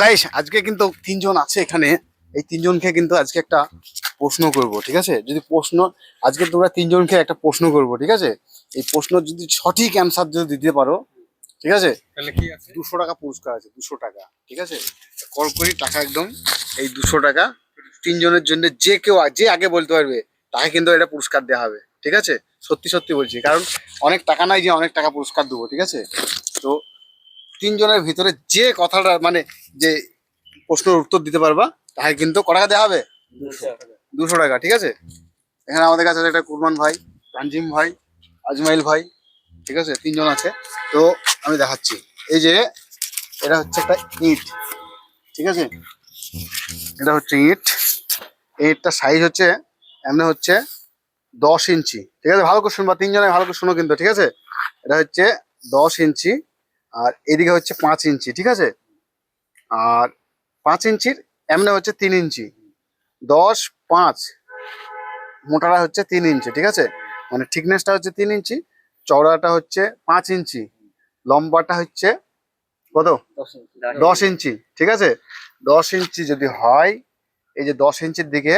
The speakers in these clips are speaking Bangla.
গাইস আজকে কিন্তু তিনজন আছে এখানে। এই তিনজনকে কিন্তু আজকে একটা প্রশ্ন করব, ঠিক আছে? যদি প্রশ্ন আজকে তোমরা তিনজনকে একটা প্রশ্ন করব, ঠিক আছে? এই প্রশ্ন যদি সঠিক অ্যান্সার যদি দিতে পারো, ঠিক আছে, তাহলে কি আছে? 200 টাকা পুরস্কার আছে, 200 টাকা, ঠিক আছে? কল করি টাকা একদম, এই 200 টাকা তিনজনের জন্য, যে আগে বলতে পারবে তাকে কিন্তু এটা পুরস্কার দেওয়া হবে, ঠিক আছে? সত্যি সত্যি বলছি, কারণ অনেক টাকা নাই যে অনেক টাকা পুরস্কার দেবো, ঠিক আছে? তো তিনজনের ভিতরে যে কথাটা মানে যে প্রশ্নের উত্তর দিতে পারবা তাকে কিন্তু ক টাকা দেওয়া হবে? 200 টাকা, ঠিক আছে? এখানে আমাদের কাছে আছে একটা কুরমান ভাই, তানজিম ভাই, আজমাইল ভাই, ঠিক আছে? তিনজন আছে। তো আমি দেখাচ্ছি, এই যে এটা হচ্ছে একটা ইট, ঠিক আছে? এটা হচ্ছে ইট, ইটটার সাইজ হচ্ছে এমনি হচ্ছে 10 ইঞ্চি, ঠিক আছে? ভালো করে শুনবা, তিনজনে ভালো করে শুনো কিন্তু, ঠিক আছে? এটা হচ্ছে 10 ইঞ্চি, আর এদিকে হচ্ছে 5 ইঞ্চি, ঠিক আছে? আর 5 ইঞ্চির এমনি হচ্ছে 3 ইঞ্চি, 10, 5, মোটাটা হচ্ছে 3 ইঞ্চি, ঠিক আছে? মানে থিকনেসটা হচ্ছে 3 ইঞ্চি, চওড়াটা হচ্ছে 5 ইঞ্চি, লম্বাটা হচ্ছে কত? 10 ইঞ্চি, ঠিক আছে? 10 ইঞ্চি যদি হয়, এই যে 10 ইঞ্চির দিকে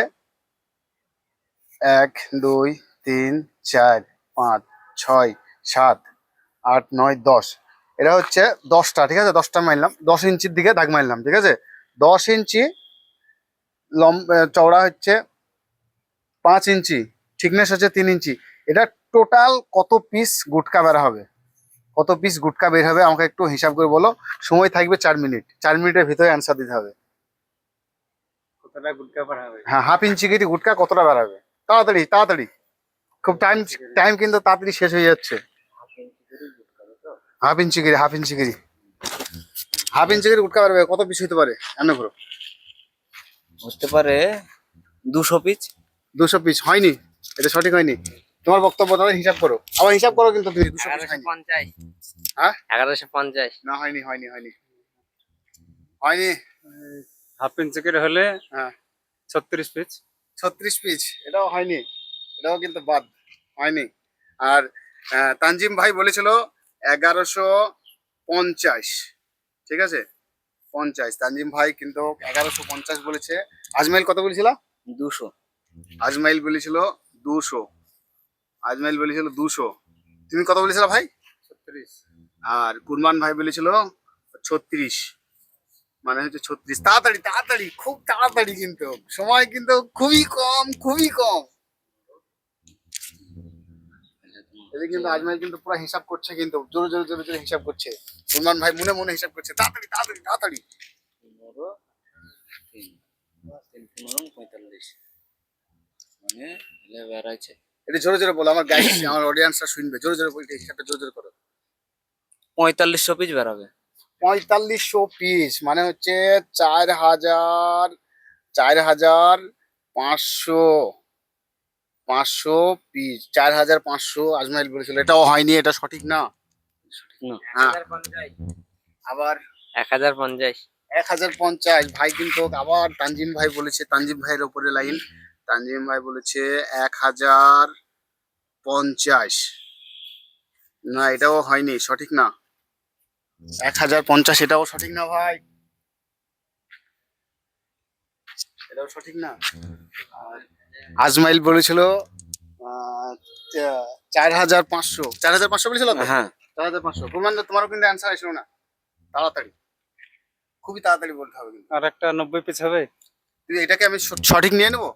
1, 2, 3, 4, 5, 6, 7, 8, 9, 10, এটা হচ্ছে 10টা, ঠিক আছে? 10টা মারলাম, 10 ইঞ্চির দিকে দাগ মারলাম, ঠিক আছে? 10 ইঞ্চি চওড়া হচ্ছে 5 ইঞ্চি, থিকনেস হচ্ছে 3 ইঞ্চি। এটা টোটাল কত পিস গুটকা বের হবে? কত পিস গুটকা বের হবে আমাকে একটু হিসাব করে বলো। সময় থাকবে 4 মিনিট, 4 মিনিটের ভিতরে অ্যান্সার দিতে হবে। কতটা গুটকা পাঠাবে? হ্যাঁ, হাফ ইঞ্চি কেটে গুটকা কতটা বেরাবে? তাড়াতাড়ি তাড়াতাড়ি, খুব টাইম, টাইম কিন্তু তাড়াতাড়ি শেষ হয়ে যাচ্ছে। হাফ ইঞ্চি কেটে, হাফ ইঞ্চি কেটে, হাফ ইঞ্চি কেটে গুটকা বেরোবে, কত পিস হতে পারে এমন করো? হতে পারে 200 পিস। 200 পিস হয়নি, এটা সঠিক হয়নি। তোমার বক্তব্য, তাহলে হিসাব করো, আবার হিসাব করো কিন্তু তুমি। 200 পিস হয়নি। 1150। হ্যাঁ, 1150। না হয়নি হয়নি হয়নি হয়নি। হাফ ইঞ্চি করে হলে হ্যাঁ, 36 পিস। 36 পিস, এটাও হয়নি, এটাও কিন্তু বাদ, হয়নি। আর তানজিম ভাই বলেছিল 1150, ঠিক আছে? 50, তানজিম ভাই কিন্তু 1150 বলেছে। আজমাইল কত বলেছিল? 200। আজমাইল বলেছিল 200, আজমাইল বলেছিল 200। তুমি কত বলেছিল ভাই? 36। আর কুরমান ভাই বলেছিল 36, মানে হচ্ছে 36। তাড়াতাড়ি তাড়াতাড়ি, খুব তাড়াতাড়ি, কিন্তু সময় কিন্তু খুবই কম, খুবই কম। এদিকে কিন্তু আজমাইল কিন্তু পুরো হিসাব করছে, কিন্তু জোরে জোরে জোরে জোরে হিসাব করছে। সুলমান ভাই মনে মনে হিসাব করছে, তাড়াতাড়ি তাড়াতাড়ি তাড়াতাড়ি। 15, 3, 3, 15, 45। মানে এলে বেড়াইছে। এটা জোরে জোরে বলো, আমার গাইড, আমার অডিয়েন্সরা শুনবে। জোরে জোরে বলতে হিসাবটা জোরে জোরে করো। 4500 পিস বেরাবে। 4500 পিস মানে হচ্ছে 4000, 4500, 500 পিস, 4500 আজমাইল বলেছিল। এটাও হয়নি, এটা সঠিক না। না, হ্যাঁ, 1050। আবার 1050। 1050 ভাই কিন্তু আবার তানজিম ভাই বলেছে, তানজিম ভাইয়ের ওপরে লাইন। তানজিম ভাই বলেছে 1050, না এটাও হয়নি, সঠিক না। 1050 এটাও সঠিক না ভাই, এটাও সঠিক না। আর আজমাইল বলেছিল 4500, 4500 বলেছিল তো? হ্যাঁ, 4500। প্রমাণ, তোমারও কিন্তু অ্যান্সার আসলো না। তাড়াতাড়ি, খুবই তাড়াতাড়ি বলতে হবে কিন্তু। আর একটা 90 পিস হবে। তুই এটাকে আমি সঠিক নিয়ে নেবো?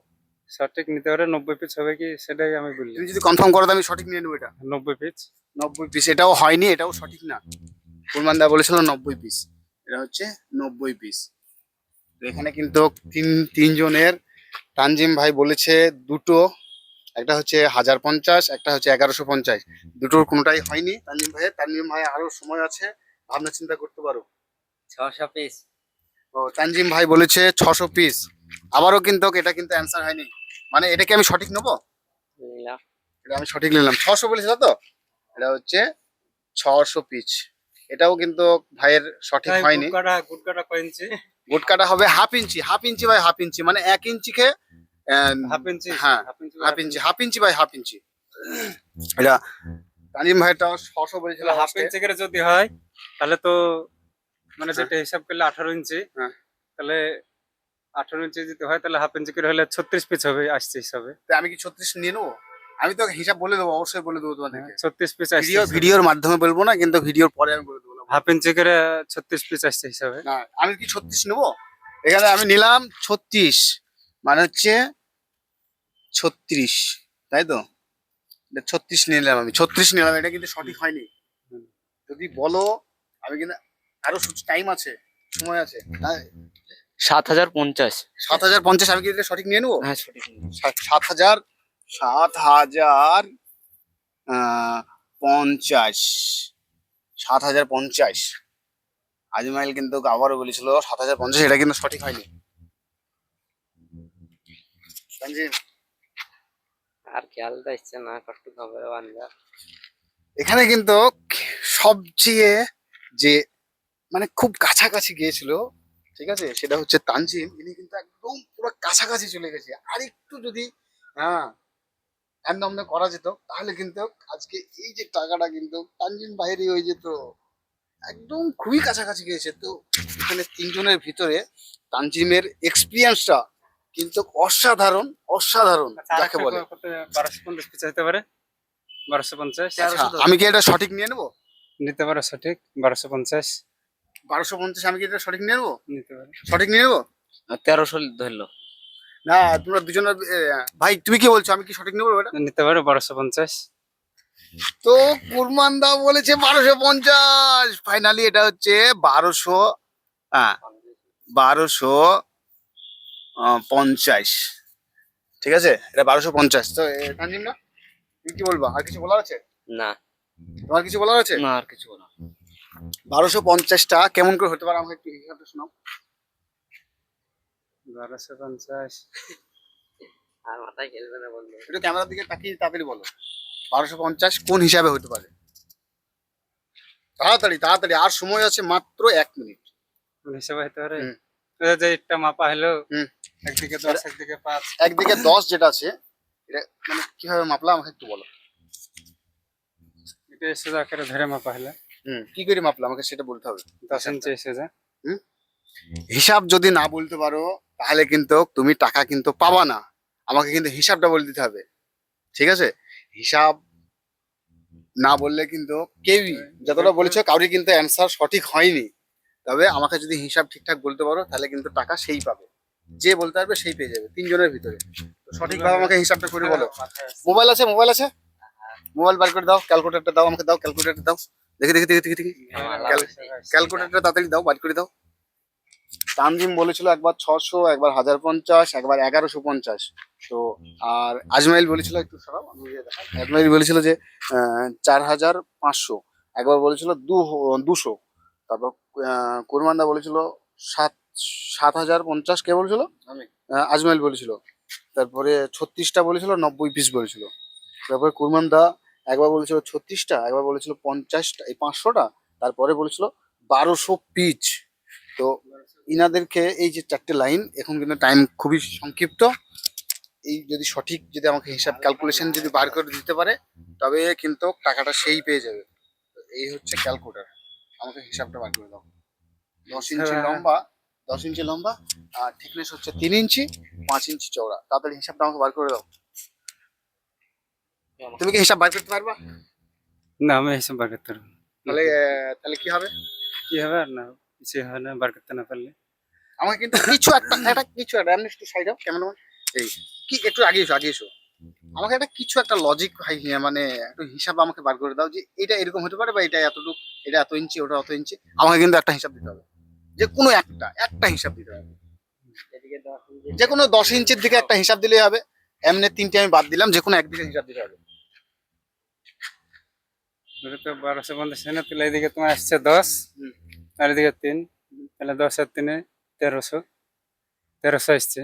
সঠিক নিতে পারে 90 পিস হবে কি সেটাই আমি বললি। তুমি যদি কনফার্ম করো তো আমি সঠিক নিয়ে নেবো এটা। 90 পিস। 90 পিস, এটাও হয়নি, এটাও সঠিক না। কুরমান দা বলেছিল 90 পিস, এটা হচ্ছে 90 পিস। তো এখানে কিন্তু তিনজনের, তানজিম ভাই বলেছে দুটো, একটা হচ্ছে 1050, একটা হচ্ছে 1150, দুটোর কোনোটাই হয়নি তানজিম ভাইয়ের। তানজিম ভাই আরো সময় আছে, ভাবনা চিন্তা করতে পারো। 600 পিস। ও, তানজিম ভাই বলেছে 600 পিস, আবারও কিন্তু এটা কিন্তু অ্যান্সার হয়নি। মানে এটাকে আমি সঠিক নেবো? নিলাম। এটা আমি সঠিক নিলাম। 600 বলেছিল তো, এটা হচ্ছে 600 পিস। এটাও কিন্তু ভাইয়ের সঠিক তাই হয়নি। গুটকাটা কয় ইঞ্চি? গুটকাটা হবে half inch, half inch by half inch, মানে 1 ইঞ্চিকে হাফ ইঞ্চি। হ্যাঁ, half inch, half inch by half inch. এটা তানিম ভাইটা 600 বলেছিল হাফ last এ। ইঞ্চি করে যদি হয় তাহলে তো মানে যেটা হিসাব করলে 18 ইঞ্চি, হ্যাঁ। তাহলে 18 ইঞ্চি যদি হয় তাহলে হাফ ইঞ্চি করে হলে 36 পিস হবে আসছে হিসাবে। তো আমি কি 36 নিয়ে নেবো? আমি তো হিসাব বলে দেবো, অবশ্যই বলে দেবো তোমাদেরকে। 36 পিস আসছে ভিডিওর মাধ্যমে বলবো না, কিন্তু ভিডিওর পরে আমি বলে দেবো। হাফ ইঞ্চি করে 36 পিস আসছে হিসাবে। না, আমি কি 36 নেবো? এখানে আমি নিলাম 36, মানে হচ্ছে 36, তাই তো? 36 নিলাম, আমি 36 নিলাম, এটা কিন্তু সঠিক হয়নি। হুম। যদি বলো, আমি কিন্তু আরো টাইম আছে, সময় আছে। 7050। 7050, আমি কি এটা সঠিক নিয়ে নেবো? হ্যাঁ সঠিক। 7050, 7050। আজমাইল কিন্তু আবারও বলেছিল 7050, এটা কিন্তু সঠিক হয়নি। সঞ্জীব, আর খেয়াল দিচ্ছে না, কষ্ট হবে বান্দা। এখানে কিন্তু সবচেয়ে যে মানে খুব কাছাকাছি গিয়েছিল, ঠিক আছে, সেটা হচ্ছে তানজিম। ইনি কিন্তু একদম পুরো কাছাকাছি চলে গেছে। আর একটু যদি হ্যান্ড করা যেত, তাহলে কিন্তু আজকে এই যে টাকাটা কিন্তু তানজিম বাইরে হয়ে যেত। একদম খুবই কাছাকাছি গিয়েছে। তো এখানে তিনজনের ভিতরে তানজিমের এক্সপিরিয়েন্সটা কিন্তু অসাধারণ, অসাধারণ যাকে বলে। 1250 পিস হতে পারে, 1250। আচ্ছা, আমি কি এটা সঠিক নিয়ে নেবো? নিতে পারো সঠিক 1250 1250, আমি কি এটা সঠিক নিয়ে নেবো? নিতে পারো। সঠিক নিয়ে নেবো? 1300 ধরলো। না, তোমরা দুজনের ভাই তুমি কি বলছো, আমি কি সঠিক নেবো এটা? নিতে পারো 1250। তো কুরমান দা বলেছে 1250। ফাইনালি এটা হচ্ছে 1200, হ্যাঁ 1250, ঠিক আছে, এটা 1250। তো তানজিম না, তুমি কি বলবা? আর কিছু বলার আছে? না তোমার কিছু বলার আছে? না, আর কিছু বলো। 1250টা কেমন করে হতে পারে, আমাকে একটু হিসাবটা শোনাও। 1250 আর মাথায় খেলবে না বন্ধু। একটু ক্যামেরার দিকে তাকিয়ে তাড়াতাড়ি বলো, 1250 কোন হিসাবে হতে পারে? তাড়াতাড়ি তাড়াতাড়ি, আর সময় আছে মাত্র 1 মিনিট। হিসাবে হতে পারে। হুম। এই যে একটা মাপা হলো, হুম। একদিকে 10 একদিকে 5। একদিকে 10 যেটা আছে, এটা মানে কিভাবে মাপলাম আমাকে একটু বলো। এটা এসে আকারে ধরে মাপা হলো, কি করে মাপলাম আমাকে সেটা বলতে হবে। 10 ইঞ্চি এসে যা। হিসাব যদি না বলতে পারো, তাহলে কিন্তু তুমি টাকা কিন্তু পাবা না। আমাকে কিন্তু হিসাবটা বলে দিতে হবে, ঠিক আছে? হিসাব না বললে কিন্তু কেউই, যতটা বলেছো কাউরি কিন্তু অ্যান্সার সঠিক হয়নি। তবে আমাকে যদি হিসাব ঠিকঠাক বলতে পারো, তাহলে কিন্তু টাকা সেই পাবে, যে বলতে পারবে সেই পেয়ে যাবে তিনজনের ভিতরে। তো সঠিকভাবে আমাকে হিসাবটা করে বলো। মোবাইল আছে? মোবাইল আছে? মোবাইল বার করে দাও, ক্যালকুলেটরটা দাও, আমাকে দাও ক্যালকুলেটর দাও। দেখি দেখি দেখি দেখি দেখি, ক্যালকুলেটরটা তাড়াতাড়ি দাও, বার করে দাও। তানজিম বলেছিল একবার 600, একবার 1050, একবার 1150। তো আর আজমাইল বলেছিল, একটু সরাও, আমি দেখাই। আজমাইল বলেছিল যে 4500, একবার বলেছিল 200। তারপর কুরমানদা বলেছিল 7050। কে বলেছিল? আমি। আজমাইল বলেছিল। তারপরে 36টা বলেছিল, 90 পিস বলেছিল। তারপরে কুরমানদা একবার বলেছিল 36টা, একবার বলেছিল 50টা, এই 500টা। তারপরে বলেছিল 1200 পিচ। তো ইনাদেরকে এই যে 4টে লাইন, এখন কিন্তু টাইম খুবই সংক্ষিপ্ত। এই যদি সঠিক, যদি আমাকে হিসাব ক্যালকুলেশন যদি বার করে দিতে পারে, তবে কিন্তু টাকাটা সেই পেয়ে যাবে। তো এই হচ্ছে ক্যালকুলেটর, আমাকে হিসাবটা বার করে দাও। 10 ইঞ্চি লম্বা, 10 ইঞ্চি লম্বা, আর থিকনেস হচ্ছে 3 ইঞ্চি, 5 ইঞ্চি চওড়া। তাড়াতাড়ি হিসাবটা আমাকে বার করে দাও। তুমি কি হিসাব বার করতে পারবা? না, আমি হিসাব বার করতে পারবো না। তাহলে তাহলে কি হবে? কি হবে? আর না কিছু হয় না বার করতে না পারলে। আমাকে কিন্তু কিছু একটা কিছু একটা, এমনি একটু সাইড কেমন, এই কি একটু আগে এসো, আগে এসো। আমাকে একটা কিছু একটা লজিক মানে একটু হিসাব আমাকে বার করে দাও, যে এটা এরকম হতে পারে, বা এটা এতটুকু, এটা এত ইঞ্চি, ওটা অত ইঞ্চি। আমাকে কিন্তু একটা হিসাব দিতে হবে, যে কোনো একটা হিসাব দিতে হবে। এদিকে 10 ইঞ্চি। যে কোনো 10 ইঞ্চির দিকে একটা হিসাব দিলেই হবে। এমনি 3টে আমি বাদ দিলাম, যে কোনো একদিকে হিসাব দিতে হবে। ওটা তো 1250 না, তাহলে এদিকে তোমার আসছে 10, হুম। আর এদিকে 3, তাহলে 10 আর 3 1300, 1300 আসছে।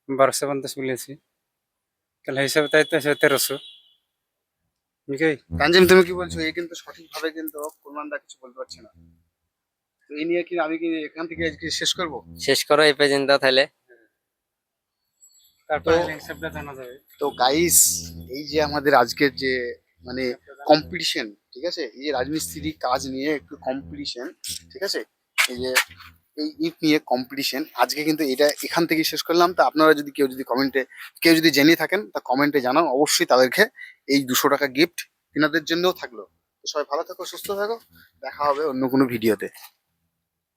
1250 বলেছি, তাহলে হিসাবে তাই তো আসছে 1300। নাকি? তানজিম তুমি কি বলছো? এই কিন্তু সঠিকভাবে কিন্তু প্রমাণদা কিছু বলতে পারছে না। তো এই নিয়ে কি আমি কি এখান থেকে আজকে শেষ করব? শেষ করো এই পর্যন্ত তাহলে। তারপরে তো- হিসাবটা জানা যাবে। তো গাইস, এই যে আমাদের আজকের যে মানে কম্পিটিশন, ঠিক আছে, এই যে রাজমিস্ত্রি কাজ নিয়ে একটু কম্পিটিশন, ঠিক আছে, এই যে এই ইট নিয়ে কম্পিটিশন আজকে কিন্তু এটা এখান থেকে শেষ করলাম। তা আপনারা যদি কেউ যদি জেনে থাকেন তা কমেন্টে জানান, অবশ্যই তাদেরকে এই 200 টাকা গিফট তিনাদের জন্যও থাকলো। তো সবাই ভালো থাকো, সুস্থ থাকো, দেখা হবে অন্য কোনো ভিডিওতে।